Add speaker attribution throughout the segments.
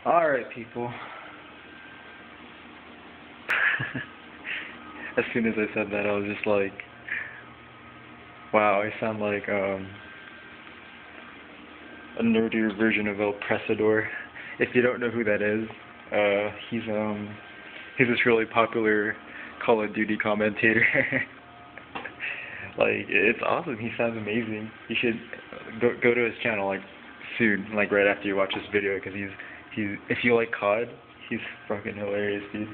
Speaker 1: Alright, people. As soon as I said that, I was just like, wow, I sound like a nerdier version of El Presador. If you don't know who that is, he's this really popular Call of Duty commentator. Like, it's awesome. He sounds amazing. You should go to his channel like soon, like right after you watch this video, because he's if you like COD, he's fucking hilarious, dude.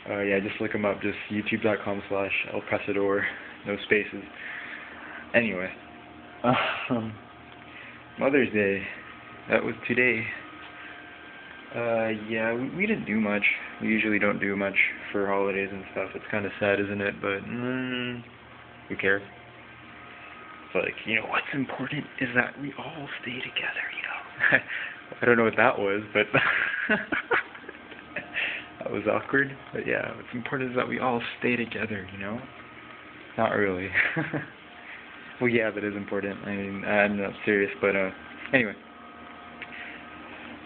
Speaker 1: Yeah, just look him up. Just youtube.com/elpresador, no spaces. Anyway, Mother's Day. That was today. Yeah, we didn't do much. We usually don't do much for holidays and stuff. It's kind of sad, isn't it? But who cares? It's like, you know, what's important is that we all stay together, you know. I don't know what that was, but that was awkward. But yeah, what's important is that we all stay together, you know. Not really. Well, yeah, that is important. I mean, I'm not serious, but anyway.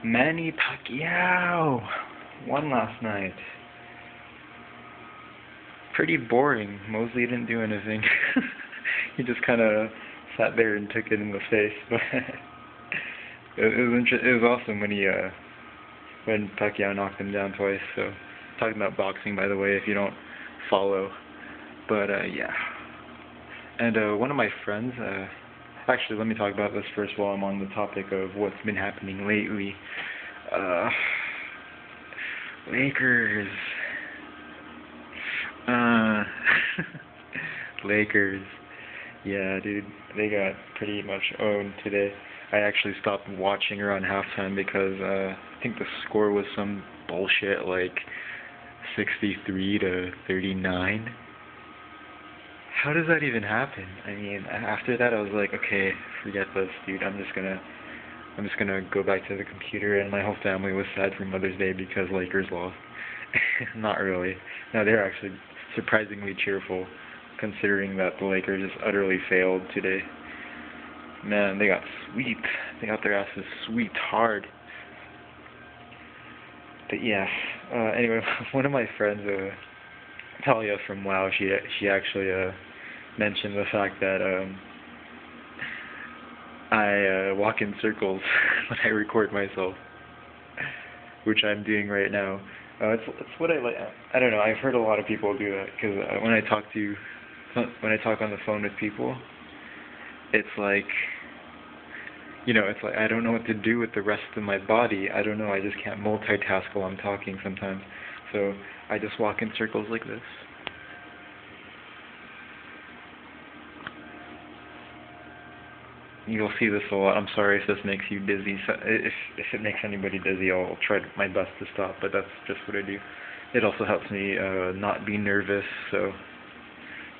Speaker 1: Manny Pacquiao won last night. Pretty boring. Mosley didn't do anything. He just kind of sat there and took it in the face. But it was awesome when Pacquiao knocked him down twice. So, talking about boxing, by the way, if you don't follow. But yeah. And one of my friends, actually, let me talk about this first while I'm on the topic of what's been happening lately. Lakers. Lakers. Yeah, dude, they got pretty much owned today. I actually stopped watching around halftime because I think the score was some bullshit, like 63-39. How does that even happen? I mean, after that I was like, okay, forget this, dude. I'm just gonna go back to the computer, and my whole family was sad for Mother's Day because Lakers lost. Not really. No, they're actually surprisingly cheerful, considering that the Lakers just utterly failed today. Man, they got swept. They got their asses swept hard. But yeah. Anyway, one of my friends, Talia from WoW, she actually mentioned the fact that I walk in circles when I record myself, which I'm doing right now. It's what I like. I don't know. I've heard a lot of people do that because when I talk on the phone with people, it's like, you know, it's like I don't know what to do with the rest of my body. I don't know. I just can't multitask while I'm talking sometimes. So I just walk in circles like this. You'll see this a lot. I'm sorry if this makes you dizzy. So if it makes anybody dizzy, I'll try my best to stop, but that's just what I do. It also helps me not be nervous, so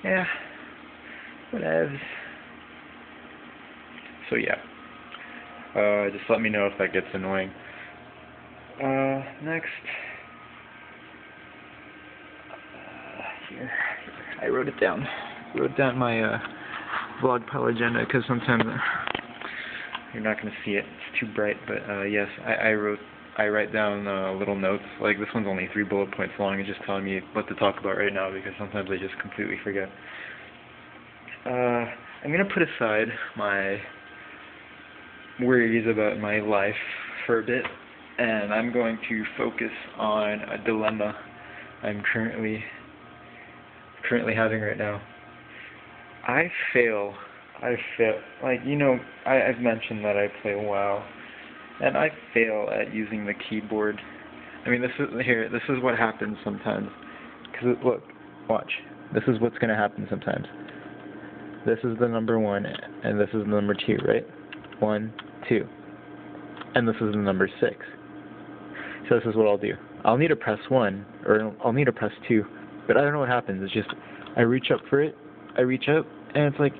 Speaker 1: yeah, whatevs. So yeah, just let me know if that gets annoying. Next. Here, I wrote it down. My vlogpile agenda, because sometimes you're not going to see it. It's too bright. But yes, I write down little notes. Like this one's only 3 bullet points long. It's just telling me what to talk about right now, because sometimes I just completely forget. I'm going to put aside my worries about my life for a bit, and I'm going to focus on a dilemma I'm currently having right now. I fail, like, you know, I've mentioned that I play WoW, and I fail at using the keyboard. I mean, this is what happens sometimes, because look, watch, this is what's going to happen sometimes. This is the number 1, and this is the number 2, right? 1, 2, and this is the number 6. So this is what I'll do. I'll need to press 1, or I'll need to press 2, but I don't know what happens. It's just, I reach up for it, and it's like,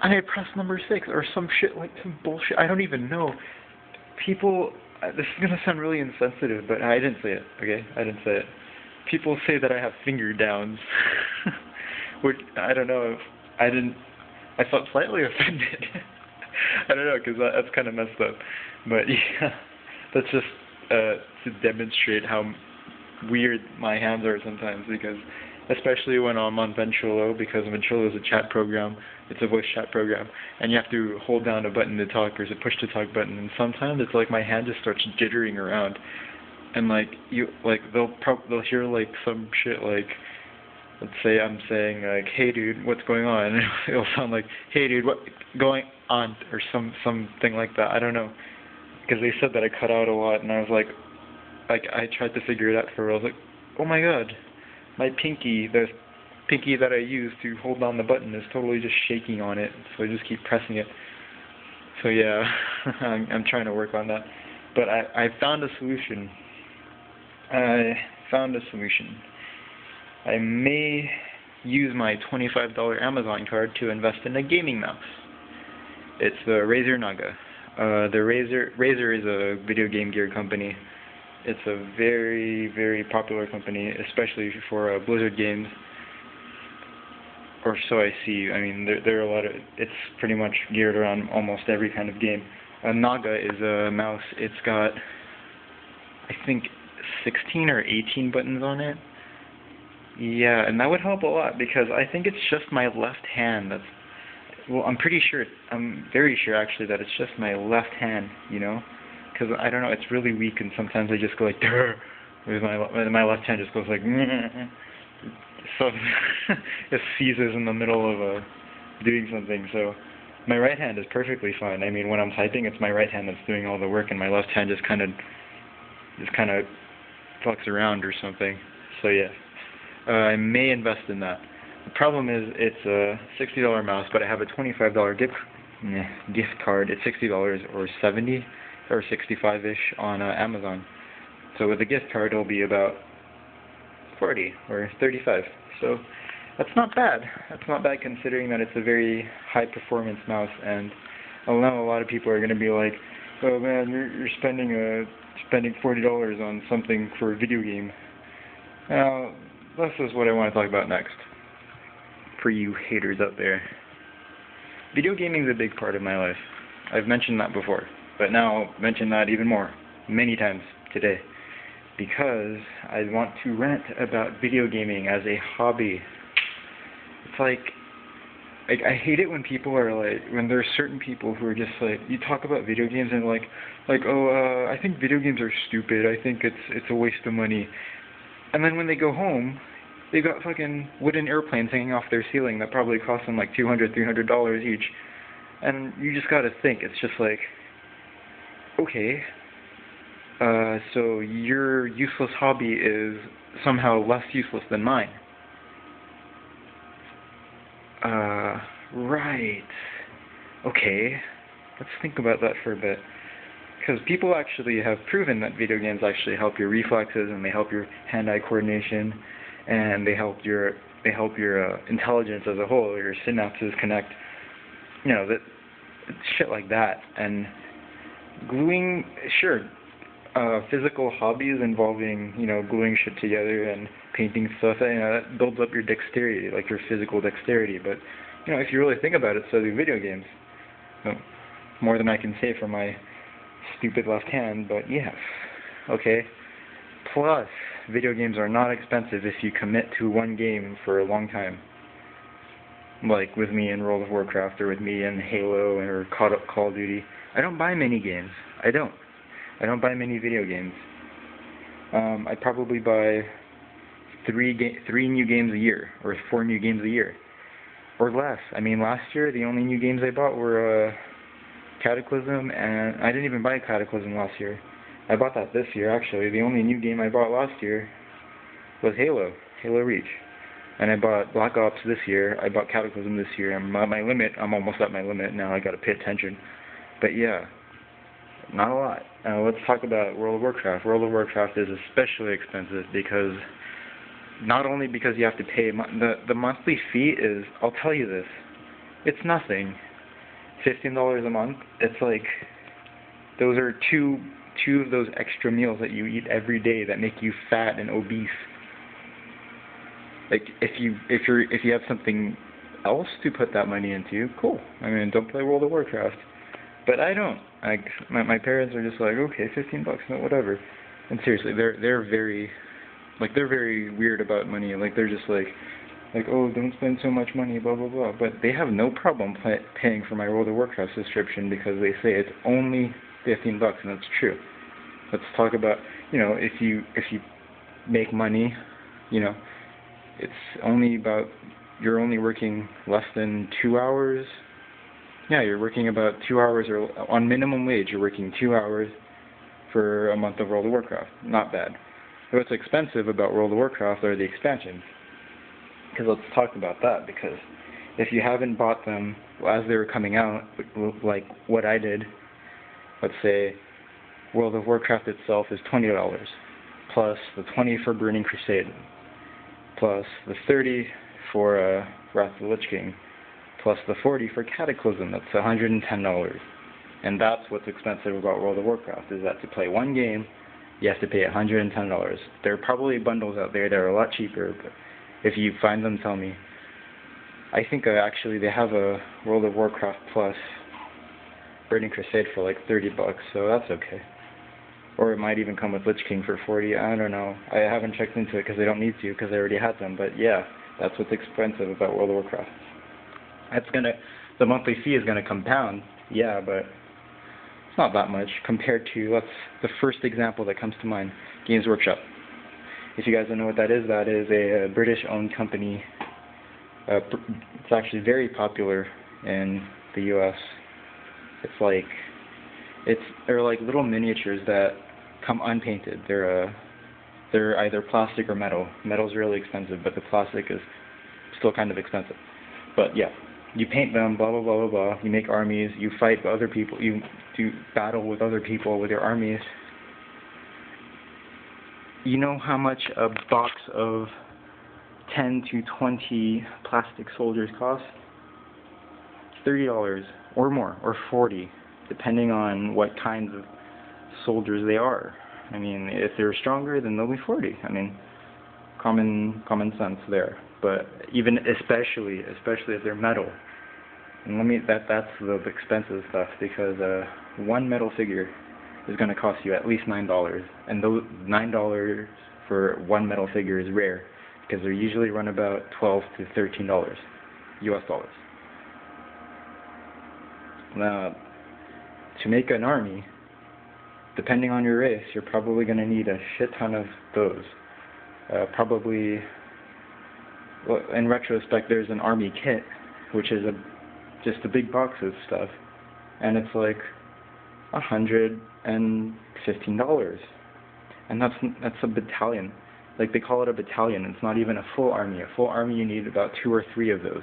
Speaker 1: and I press number 6, or some shit, like some bullshit. I don't even know. People, this is gonna sound really insensitive, but I didn't say it, okay? I didn't say it. People say that I have finger downs, which, I don't know, I felt slightly offended. I don't know, because that's kind of messed up. But yeah, that's just to demonstrate how weird my hands are sometimes, because especially when I'm on Ventrilo, because Ventrilo is a chat program, it's a voice chat program, and you have to hold down a button to talk, or is a push to talk button, and sometimes it's like my hand just starts jittering around, and like they'll hear like some shit like, let's say I'm saying like, hey dude, what's going on? And it'll sound like, hey dude, what going on, or something like that. I don't know, because they said that I cut out a lot, and I was like I tried to figure it out for real. I was like, oh my god, my pinky, the pinky that I use to hold down the button is totally just shaking on it, so I just keep pressing it. So yeah, I'm trying to work on that. But I found a solution. I may use my $25 Amazon card to invest in a gaming mouse. It's the Razer Naga. The Razer is a video game gear company. It's a very, very popular company, especially for Blizzard games. Or so I see. I mean, there are a lot of. It's pretty much geared around almost every kind of game. A Naga is a mouse. It's got, I think, 16 or 18 buttons on it. Yeah, and that would help a lot, because I think it's just my left hand that's. Well, I'm very sure actually that it's just my left hand, you know? Because I don't know, it's really weak, and sometimes I just go like, Durr! With my left hand just goes like, so it seizes in the middle of doing something. So my right hand is perfectly fine. I mean, when I'm typing, it's my right hand that's doing all the work, and my left hand just kind of fucks around or something. So yeah, I may invest in that. The problem is it's a $60 mouse, but I have a $25 gift card. It's $60 or $70 or $65-ish on Amazon. So with a gift card, it'll be about $40 or $35. So that's not bad. That's not bad, considering that it's a very high-performance mouse. And I know a lot of people are going to be like, "Oh man, you're spending $40 on something for a video game." Now, this is what I want to talk about next. For you haters out there, video gaming is a big part of my life. I've mentioned that before, but now I'll mention that even more, many times today, because I want to rant about video gaming as a hobby. It's like I hate it when people are like, when there's certain people who are just like, you talk about video games and like, oh, I think video games are stupid, I think it's a waste of money. And then when they go home, they got fucking wooden airplanes hanging off their ceiling that probably cost them like $200, $300 each. And you just gotta think, it's just like, okay, so your useless hobby is somehow less useless than mine. Right. Okay, let's think about that for a bit. Because people actually have proven that video games actually help your reflexes, and they help your hand-eye coordination, and they help your intelligence as a whole, your synapses connect, you know, that shit like that. And gluing, sure, physical hobbies involving, you know, gluing shit together and painting stuff, you know, that builds up your dexterity, like your physical dexterity. But, you know, if you really think about it, so do video games. So, more than I can say for my stupid left hand, but yes, okay. Plus, video games are not expensive if you commit to one game for a long time. Like with me in World of Warcraft, or with me in Halo, or Call of Duty. I don't buy many games. I don't buy many video games. I probably buy three new games a year, or 4 new games a year, or less. I mean, last year the only new games I bought were Cataclysm, and I didn't even buy Cataclysm last year. I bought that this year, actually. The only new game I bought last year was Halo Reach. And I bought Black Ops this year. I bought Cataclysm this year. I'm at my limit. I'm almost at my limit now. I gotta pay attention. But yeah, not a lot. Let's talk about World of Warcraft. World of Warcraft is especially expensive because, not only because you have to pay, the monthly fee is, I'll tell you this, it's nothing. $15 a month. It's like, those are two of those extra meals that you eat every day that make you fat and obese. Like, if you have something else to put that money into, cool. I mean, don't play World of Warcraft. But I don't. My parents are just like, okay, $15, no, whatever. And seriously, they're very, like, they're very weird about money. Like, they're just like, oh, don't spend so much money, blah blah blah. But they have no problem paying for my World of Warcraft subscription because they say it's only $15, and that's true. Let's talk about, if you make money, it's only about, you're only working less than 2 hours. Yeah, you're working about 2 hours, or on minimum wage, you're working 2 hours for a month of World of Warcraft. Not bad. What's expensive about World of Warcraft are the expansions. Because let's talk about that, because if you haven't bought them as they were coming out, like what I did, let's say World of Warcraft itself is $20, plus the $20 for Burning Crusade, plus the $30 for Wrath of the Lich King, plus the $40 for Cataclysm. That's $110. And that's what's expensive about World of Warcraft, is that to play one game, you have to pay $110. There are probably bundles out there that are a lot cheaper, but if you find them, tell me. I think actually they have a World of Warcraft Plus Burning Crusade for like $30, so that's okay. Or it might even come with Lich King for $40. I don't know. I haven't checked into it because I don't need to, because I already had them. But yeah, that's what's expensive about World of Warcraft. The monthly fee is gonna compound, yeah, but it's not that much compared to the first example that comes to mind, Games Workshop. If you guys don't know what that is a British-owned company. It's actually very popular in the U.S. They're like little miniatures that come unpainted. They're either plastic or metal. Metal's really expensive, but the plastic is still kind of expensive. But yeah, you paint them, blah blah blah blah blah. You make armies. You fight other people. You do battle with other people with your armies. You know how much a box of 10 to 20 plastic soldiers cost? $30 or more, or $40, depending on what kinds of soldiers they are. I mean, if they're stronger, then they'll be $40. I mean, common sense there. But even especially if they're metal. And that's the expensive stuff, because one metal figure is going to cost you at least $9, and those $9 for one metal figure is rare, because they usually run about $12 to $13 US dollars. Now, to make an army, depending on your race, you're probably going to need a shit ton of those. Probably, well, in retrospect, there's an army kit, which is just a big box of stuff, and it's like $115, and that's a battalion. Like, they call it a battalion. It's not even a full army. A full army, you need about 2 or 3 of those.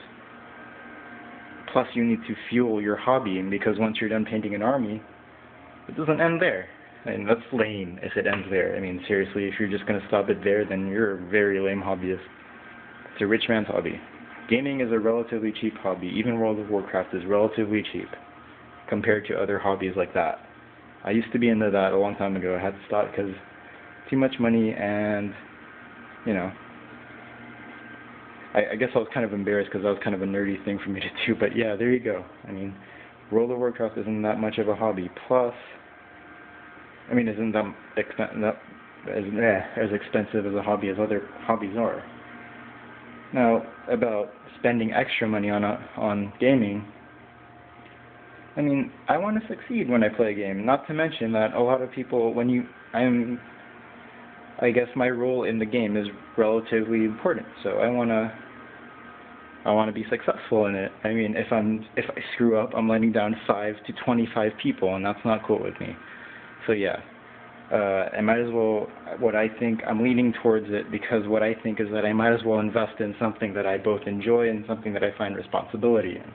Speaker 1: Plus, you need to fuel your hobby, because once you're done painting an army, it doesn't end there. And that's lame if it ends there. I mean, seriously, if you're just going to stop it there, then you're a very lame hobbyist. It's a rich man's hobby. Gaming is a relatively cheap hobby. Even World of Warcraft is relatively cheap compared to other hobbies like that. I used to be into that a long time ago. I had to stop because too much money, and I guess I was kind of embarrassed because that was kind of a nerdy thing for me to do. But yeah, there you go. I mean, World of Warcraft isn't that much of a hobby. Plus, I mean, isn't that as expensive as a hobby as other hobbies are. Now, about spending extra money on gaming, I mean, I want to succeed when I play a game. Not to mention that a lot of people, I guess my role in the game is relatively important. So I want to be successful in it. I mean, if I screw up, I'm letting down 5 to 25 people, and that's not cool with me. So yeah. I might as well, I'm leaning towards it, because what I think is that I might as well invest in something that I both enjoy and something that I find responsibility in.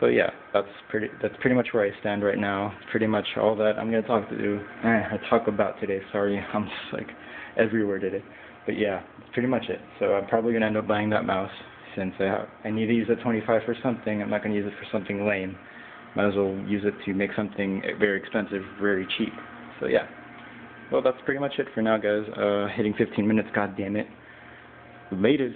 Speaker 1: So yeah, that's pretty much where I stand right now. Pretty much all that I'm going to talk about today. Sorry, I'm just like everywhere today. But yeah, that's pretty much it. So I'm probably going to end up buying that mouse, since I need to use the 25 for something. I'm not going to use it for something lame. Might as well use it to make something very expensive very cheap. So yeah, well, that's pretty much it for now, guys. Hitting 15 minutes, god damn it. Later.